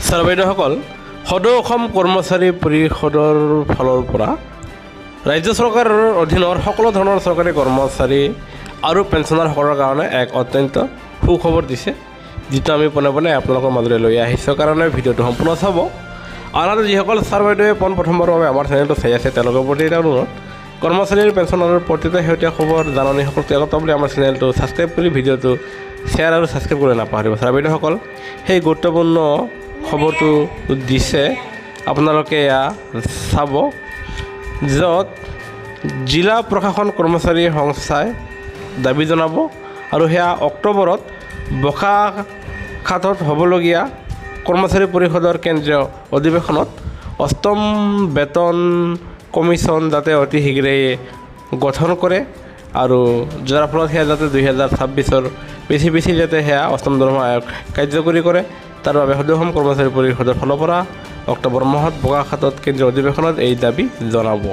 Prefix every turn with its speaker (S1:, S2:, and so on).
S1: Sir বাইদেউসকল, সদৌ অসম কৰ্মচাৰী পৰিষদৰ ফালৰ পৰা ৰাজ্য চৰকাৰৰ অধীনৰ সকলো ধৰণৰ চৰকাৰী কৰ্মচাৰী আৰু পেঞ্চনাৰসকলৰ কাৰণে এক অত্যন্ত সুখবৰ দিছে, যিটো আমি পোনে পোনে আপোনালোকৰ মাজলৈ লৈ আহিছোঁ। কাৰণে ভিডিঅ'টো সম্পূৰ্ণ চাব। আনহাতে যিসকল ছাৰ বাইদেৱে প্ৰথমবাৰৰ বাবে আমাৰ চেনেলটো চাই আছে, তেওঁলোকৰ প্ৰতি এটা অনুৰোধ, কৰ্মচাৰীৰ পেঞ্চনাৰৰ প্ৰতিটো শেহতীয়া খবৰ জাননী সকলোকে আগত পাবলৈ আমাৰ চেনেলটো ছাবস্ক্ৰাইব কৰি ভিডিঅ'টো শ্বেয়াৰ আৰু ছাবস্ক্ৰাইব কৰি নাপাহৰিব। ছাৰ বাইদেউসকল, সেই গুৰুত্বপূৰ্ণ খবৰটো দিছে, আপোনালোকে এয়া চাব, য'ত জিলা প্ৰশাসন কৰ্মচাৰী সংস্থাই দাবী জনাব আৰু সেয়া অক্টোবৰত বোকাখাতত হ'বলগীয়া কৰ্মচাৰী পৰিষদৰ কেন্দ্ৰীয় অধিৱেশনত অষ্টম বেতন কমিশ্যন যাতে অতি শীঘ্ৰেই গঠন কৰে আৰু যাৰ ফলত সেয়া যাতে 2026 বেছি যাতে সেয়া অষ্টম দৰমহা আয়োগ কাৰ্যকৰী কৰে, তাৰ বাবে সদৌ অসম কৰ্মচাৰী পৰিষদৰ ফালৰ পৰা অক্টোবৰ মাহত বোকাখাতত কেন্দ্ৰীয় অধিৱেশনত এই দাবী জনাব।